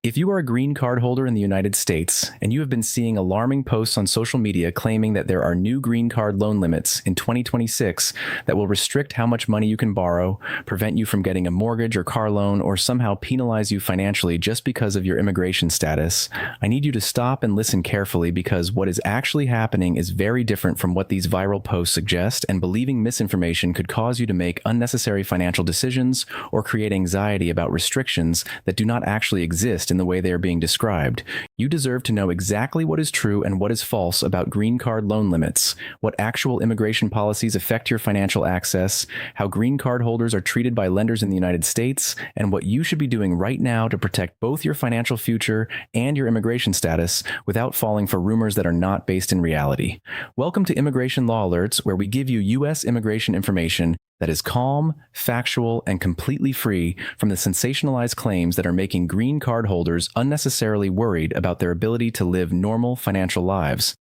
If you are a green card holder in the United States and you have been seeing alarming posts on social media claiming that there are new green card loan limits in 2026 that will restrict how much money you can borrow, prevent you from getting a mortgage or car loan, or somehow penalize you financially just because of your immigration status, I need you to stop and listen carefully, because what is actually happening is very different from what these viral posts suggest, and believing misinformation could cause you to make unnecessary financial decisions or create anxiety about restrictions that do not actually exist in the way they are being described. You deserve to know exactly what is true and what is false about green card loan limits, what actual immigration policies affect your financial access, how green card holders are treated by lenders in the United States, and what you should be doing right now to protect both your financial future and your immigration status without falling for rumors that are not based in reality. Welcome to Immigration Law Alerts, where we give you U.S. immigration information that is calm, factual, and completely free from the sensationalized claims that are making green card holders unnecessarily worried about their ability to live normal financial lives.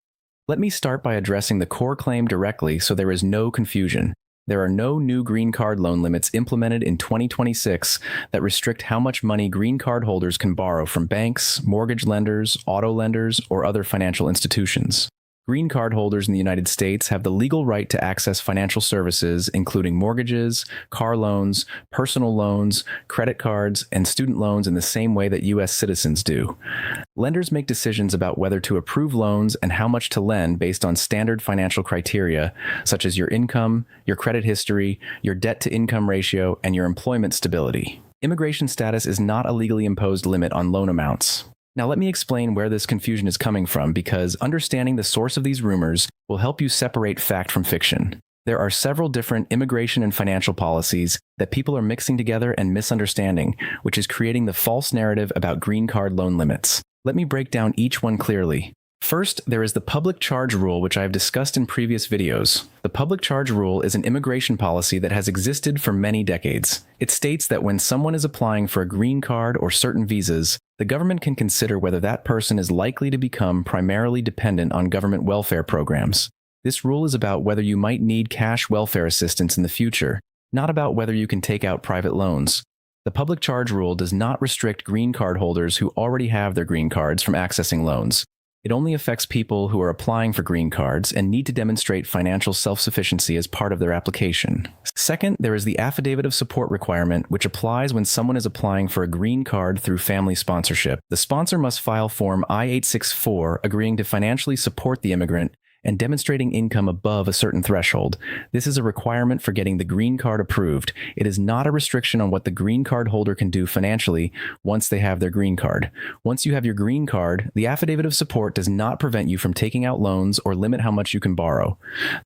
Let me start by addressing the core claim directly so there is no confusion. There are no new green card loan limits implemented in 2026 that restrict how much money green card holders can borrow from banks, mortgage lenders, auto lenders, or other financial institutions. Green card holders in the United States have the legal right to access financial services, including mortgages, car loans, personal loans, credit cards, and student loans in the same way that U.S. citizens do. Lenders make decisions about whether to approve loans and how much to lend based on standard financial criteria, such as your income, your credit history, your debt-to-income ratio, and your employment stability. Immigration status is not a legally imposed limit on loan amounts. Now let me explain where this confusion is coming from, because understanding the source of these rumors will help you separate fact from fiction. There are several different immigration and financial policies that people are mixing together and misunderstanding, which is creating the false narrative about green card loan limits. Let me break down each one clearly. First, there is the public charge rule, which I have discussed in previous videos. The public charge rule is an immigration policy that has existed for many decades. It states that when someone is applying for a green card or certain visas, the government can consider whether that person is likely to become primarily dependent on government welfare programs. This rule is about whether you might need cash welfare assistance in the future, not about whether you can take out private loans. The public charge rule does not restrict green card holders who already have their green cards from accessing loans. It only affects people who are applying for green cards and need to demonstrate financial self-sufficiency as part of their application. Second, there is the affidavit of support requirement, which applies when someone is applying for a green card through family sponsorship. The sponsor must file Form I-864 agreeing to financially support the immigrant and demonstrating income above a certain threshold. This is a requirement for getting the green card approved. It is not a restriction on what the green card holder can do financially once they have their green card. Once you have your green card, the affidavit of support does not prevent you from taking out loans or limit how much you can borrow.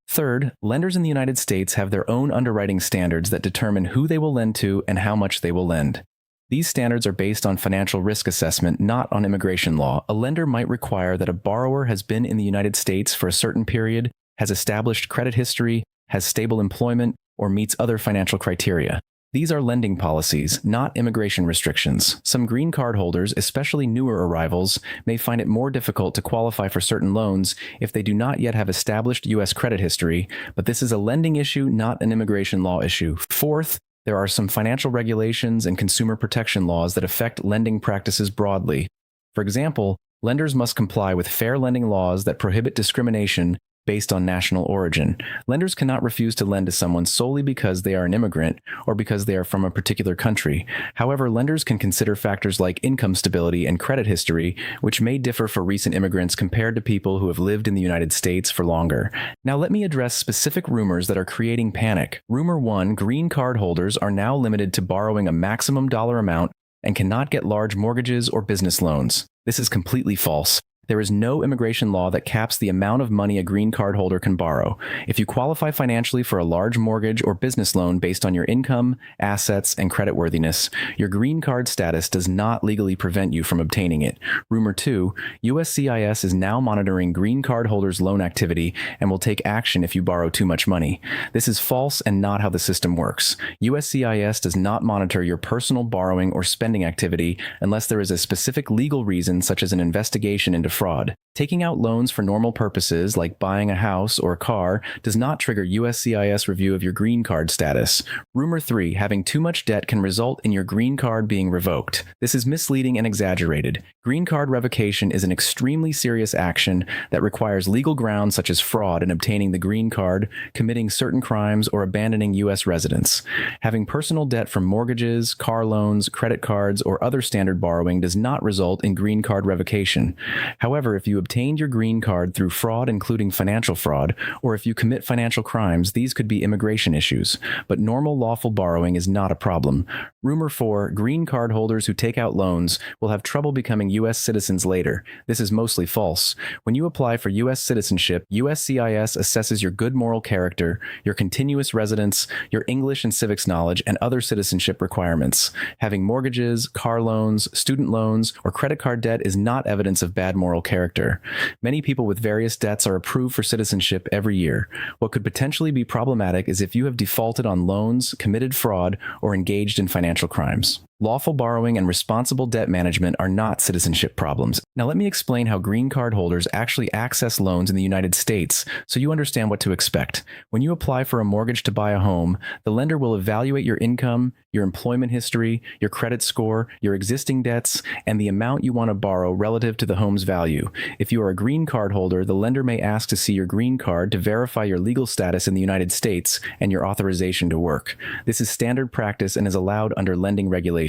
Third, lenders in the United States have their own underwriting standards that determine who they will lend to and how much they will lend. These standards are based on financial risk assessment, not on immigration law. A lender might require that a borrower has been in the United States for a certain period, has established credit history, has stable employment, or meets other financial criteria. These are lending policies, not immigration restrictions. Some green card holders, especially newer arrivals, may find it more difficult to qualify for certain loans if they do not yet have established U.S. credit history, but this is a lending issue, not an immigration law issue. Fourth, there are some financial regulations and consumer protection laws that affect lending practices broadly. For example, lenders must comply with fair lending laws that prohibit discrimination based on national origin. Lenders cannot refuse to lend to someone solely because they are an immigrant or because they are from a particular country. However, lenders can consider factors like income stability and credit history, which may differ for recent immigrants compared to people who have lived in the United States for longer. Now let me address specific rumors that are creating panic. Rumor 1, green card holders are now limited to borrowing a maximum dollar amount and cannot get large mortgages or business loans. This is completely false. There is no immigration law that caps the amount of money a green card holder can borrow. If you qualify financially for a large mortgage or business loan based on your income, assets, and creditworthiness, your green card status does not legally prevent you from obtaining it. Rumor 2, USCIS is now monitoring green card holders' loan activity and will take action if you borrow too much money. This is false and not how the system works. USCIS does not monitor your personal borrowing or spending activity unless there is a specific legal reason, such as an investigation into fraud. Taking out loans for normal purposes, like buying a house or a car, does not trigger USCIS review of your green card status. Rumor 3, having too much debt can result in your green card being revoked. This is misleading and exaggerated. Green card revocation is an extremely serious action that requires legal grounds such as fraud in obtaining the green card, committing certain crimes, or abandoning U.S. residence. Having personal debt from mortgages, car loans, credit cards, or other standard borrowing does not result in green card revocation. However, if you obtained your green card through fraud, including financial fraud, or if you commit financial crimes, these could be immigration issues. But normal lawful borrowing is not a problem. Rumor 4, green card holders who take out loans will have trouble becoming U.S. citizens later. This is mostly false. When you apply for U.S. citizenship, USCIS assesses your good moral character, your continuous residence, your English and civics knowledge, and other citizenship requirements. Having mortgages, car loans, student loans, or credit card debt is not evidence of bad moral character. Many people with various debts are approved for citizenship every year. What could potentially be problematic is if you have defaulted on loans, committed fraud, or engaged in financial crimes. Lawful borrowing and responsible debt management are not citizenship problems. Now let me explain how green card holders actually access loans in the United States so you understand what to expect. When you apply for a mortgage to buy a home, the lender will evaluate your income, your employment history, your credit score, your existing debts, and the amount you want to borrow relative to the home's value. If you are a green card holder, the lender may ask to see your green card to verify your legal status in the United States and your authorization to work. This is standard practice and is allowed under lending regulations.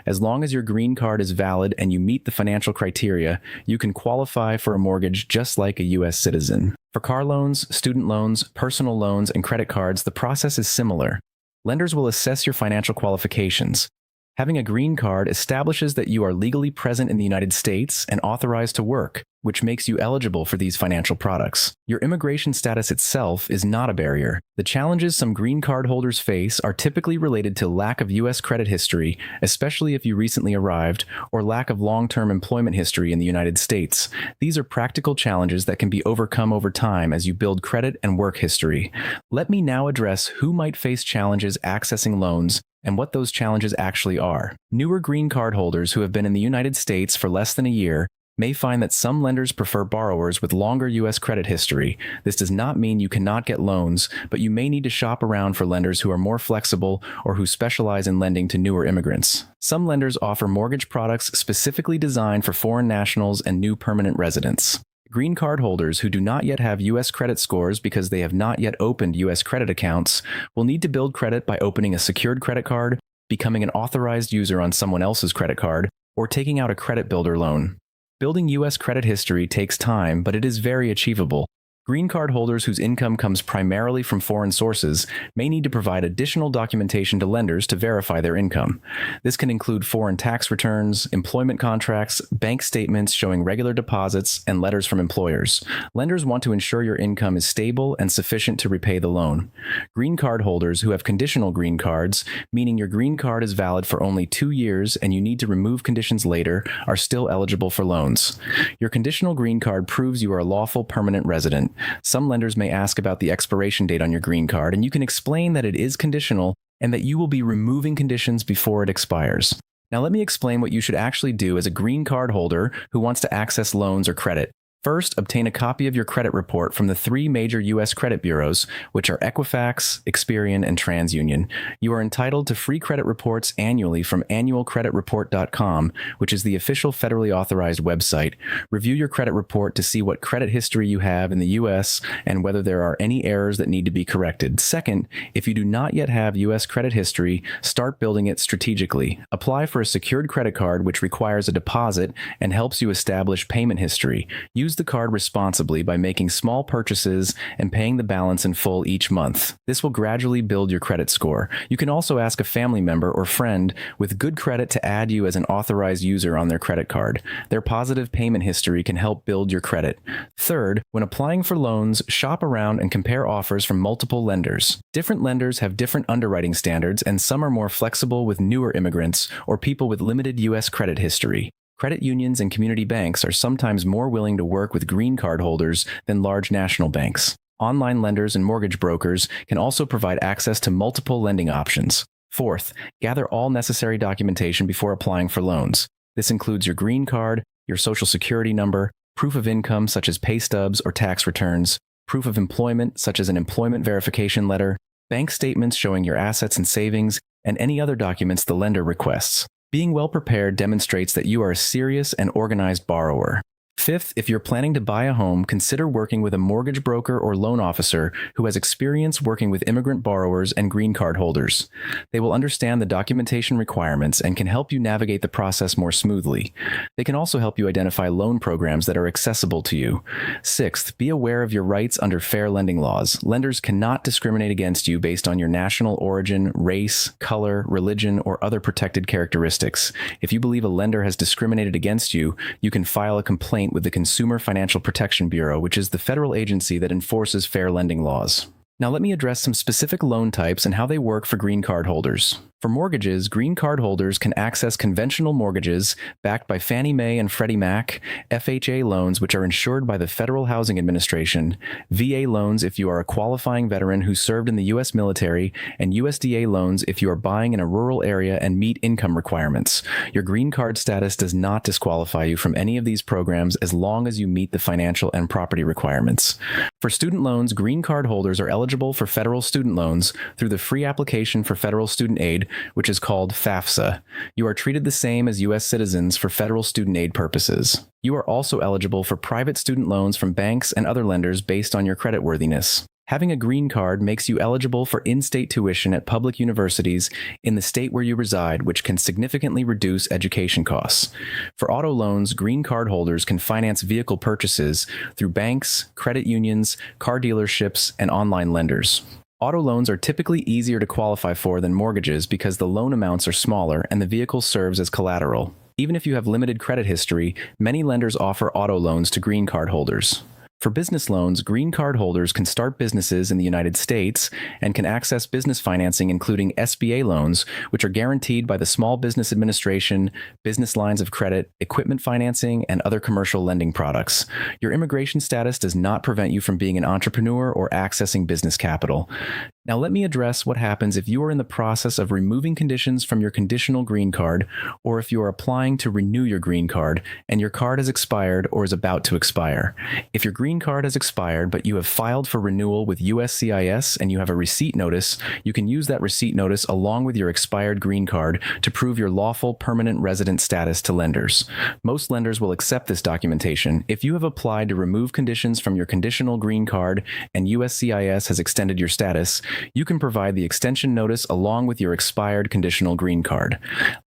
As long as your green card is valid and you meet the financial criteria, you can qualify for a mortgage just like a U.S. citizen. For car loans, student loans, personal loans, and credit cards, the process is similar. Lenders will assess your financial qualifications. Having a green card establishes that you are legally present in the United States and authorized to work, which makes you eligible for these financial products. Your immigration status itself is not a barrier. The challenges some green card holders face are typically related to lack of U.S. credit history, especially if you recently arrived, or lack of long-term employment history in the United States. These are practical challenges that can be overcome over time as you build credit and work history. Let me now address who might face challenges accessing loans and what those challenges actually are. Newer green card holders who have been in the United States for less than a year may find that some lenders prefer borrowers with longer U.S. credit history. This does not mean you cannot get loans, but you may need to shop around for lenders who are more flexible or who specialize in lending to newer immigrants. Some lenders offer mortgage products specifically designed for foreign nationals and new permanent residents. Green card holders who do not yet have U.S. credit scores because they have not yet opened U.S. credit accounts will need to build credit by opening a secured credit card, becoming an authorized user on someone else's credit card, or taking out a credit builder loan. Building U.S. credit history takes time, but it is very achievable. Green card holders whose income comes primarily from foreign sources may need to provide additional documentation to lenders to verify their income. This can include foreign tax returns, employment contracts, bank statements showing regular deposits, and letters from employers. Lenders want to ensure your income is stable and sufficient to repay the loan. Green card holders who have conditional green cards, meaning your green card is valid for only 2 years and you need to remove conditions later, are still eligible for loans. Your conditional green card proves you are a lawful permanent resident. Some lenders may ask about the expiration date on your green card, and you can explain that it is conditional and that you will be removing conditions before it expires. Now let me explain what you should actually do as a green card holder who wants to access loans or credit. First, obtain a copy of your credit report from the 3 major U.S. credit bureaus, which are Equifax, Experian, and TransUnion. You are entitled to free credit reports annually from annualcreditreport.com, which is the official federally authorized website. Review your credit report to see what credit history you have in the U.S. and whether there are any errors that need to be corrected. Second, if you do not yet have U.S. credit history, start building it strategically. Apply for a secured credit card, which requires a deposit and helps you establish payment history. Use the card responsibly by making small purchases and paying the balance in full each month. This will gradually build your credit score. You can also ask a family member or friend with good credit to add you as an authorized user on their credit card. Their positive payment history can help build your credit. Third, when applying for loans, shop around and compare offers from multiple lenders. Different lenders have different underwriting standards, and some are more flexible with newer immigrants or people with limited U.S. credit history. Credit unions and community banks are sometimes more willing to work with green card holders than large national banks. Online lenders and mortgage brokers can also provide access to multiple lending options. Fourth, gather all necessary documentation before applying for loans. This includes your green card, your social security number, proof of income such as pay stubs or tax returns, proof of employment such as an employment verification letter, bank statements showing your assets and savings, and any other documents the lender requests. Being well prepared demonstrates that you are a serious and organized borrower. Fifth, if you're planning to buy a home, consider working with a mortgage broker or loan officer who has experience working with immigrant borrowers and green card holders. They will understand the documentation requirements and can help you navigate the process more smoothly. They can also help you identify loan programs that are accessible to you. Sixth, be aware of your rights under fair lending laws. Lenders cannot discriminate against you based on your national origin, race, color, religion, or other protected characteristics. If you believe a lender has discriminated against you, you can file a complaint with the Consumer Financial Protection Bureau, which is the federal agency that enforces fair lending laws. Now let me address some specific loan types and how they work for green card holders. For mortgages, green card holders can access conventional mortgages backed by Fannie Mae and Freddie Mac, FHA loans which are insured by the Federal Housing Administration, VA loans if you are a qualifying veteran who served in the U.S. military, and USDA loans if you are buying in a rural area and meet income requirements. Your green card status does not disqualify you from any of these programs as long as you meet the financial and property requirements. For student loans, green card holders are eligible for federal student loans through the free application for federal student aid, which is called FAFSA. You are treated the same as U.S. citizens for federal student aid purposes. You are also eligible for private student loans from banks and other lenders based on your creditworthiness. Having a green card makes you eligible for in-state tuition at public universities in the state where you reside, which can significantly reduce education costs. For auto loans, green card holders can finance vehicle purchases through banks, credit unions, car dealerships, and online lenders. Auto loans are typically easier to qualify for than mortgages because the loan amounts are smaller and the vehicle serves as collateral. Even if you have limited credit history, many lenders offer auto loans to green card holders. For business loans, green card holders can start businesses in the United States and can access business financing including SBA loans, which are guaranteed by the Small Business Administration, business lines of credit, equipment financing, and other commercial lending products. Your immigration status does not prevent you from being an entrepreneur or accessing business capital. Now let me address what happens if you are in the process of removing conditions from your conditional green card, or if you are applying to renew your green card and your card has expired or is about to expire. If your green card has expired but you have filed for renewal with USCIS and you have a receipt notice, you can use that receipt notice along with your expired green card to prove your lawful permanent resident status to lenders. Most lenders will accept this documentation. If you have applied to remove conditions from your conditional green card and USCIS has extended your status, you can provide the extension notice along with your expired conditional green card.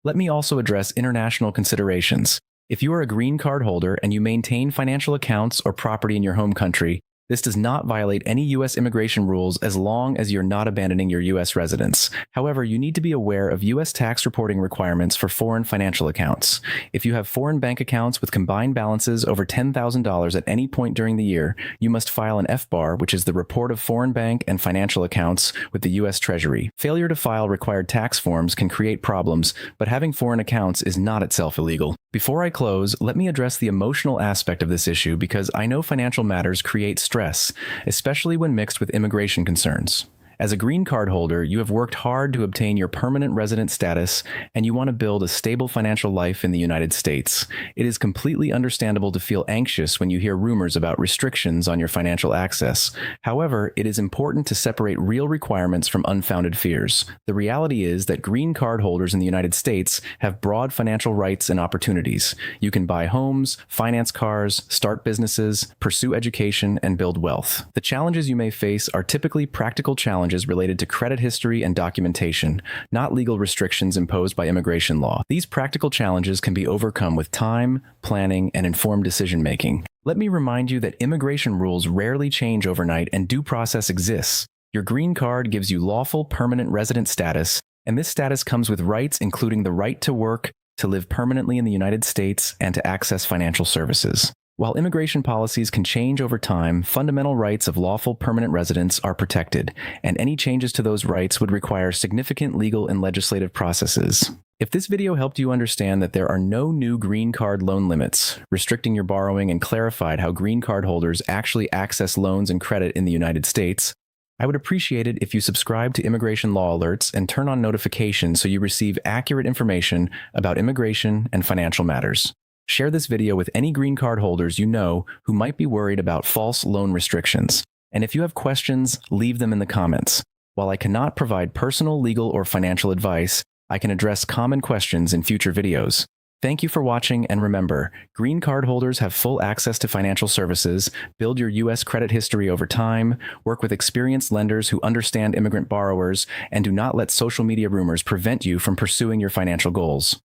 Let me also address international considerations. If you are a green card holder and you maintain financial accounts or property in your home country, this does not violate any U.S. immigration rules as long as you're not abandoning your U.S. residence. However, you need to be aware of U.S. tax reporting requirements for foreign financial accounts. If you have foreign bank accounts with combined balances over $10,000 at any point during the year, you must file an FBAR, which is the Report of Foreign Bank and Financial Accounts, with the U.S. Treasury. Failure to file required tax forms can create problems, but having foreign accounts is not itself illegal. Before I close, let me address the emotional aspect of this issue because I know financial matters create stress, especially when mixed with immigration concerns. As a green card holder, you have worked hard to obtain your permanent resident status, and you want to build a stable financial life in the United States. It is completely understandable to feel anxious when you hear rumors about restrictions on your financial access. However, it is important to separate real requirements from unfounded fears. The reality is that green card holders in the United States have broad financial rights and opportunities. You can buy homes, finance cars, start businesses, pursue education, and build wealth. The challenges you may face are typically practical challenges related to credit history and documentation, not legal restrictions imposed by immigration law. These practical challenges can be overcome with time, planning, and informed decision-making. Let me remind you that immigration rules rarely change overnight and due process exists. Your green card gives you lawful permanent resident status, and this status comes with rights including the right to work, to live permanently in the United States, and to access financial services. While immigration policies can change over time, fundamental rights of lawful permanent residents are protected, and any changes to those rights would require significant legal and legislative processes. If this video helped you understand that there are no new green card loan limits, restricting your borrowing, and clarified how green card holders actually access loans and credit in the United States, I would appreciate it if you subscribe to Immigration Law Alerts and turn on notifications so you receive accurate information about immigration and financial matters. Share this video with any green card holders you know who might be worried about false loan restrictions. And if you have questions, leave them in the comments. While I cannot provide personal, legal, or financial advice, I can address common questions in future videos. Thank you for watching, and remember, green card holders have full access to financial services, build your U.S. credit history over time, work with experienced lenders who understand immigrant borrowers, and do not let social media rumors prevent you from pursuing your financial goals.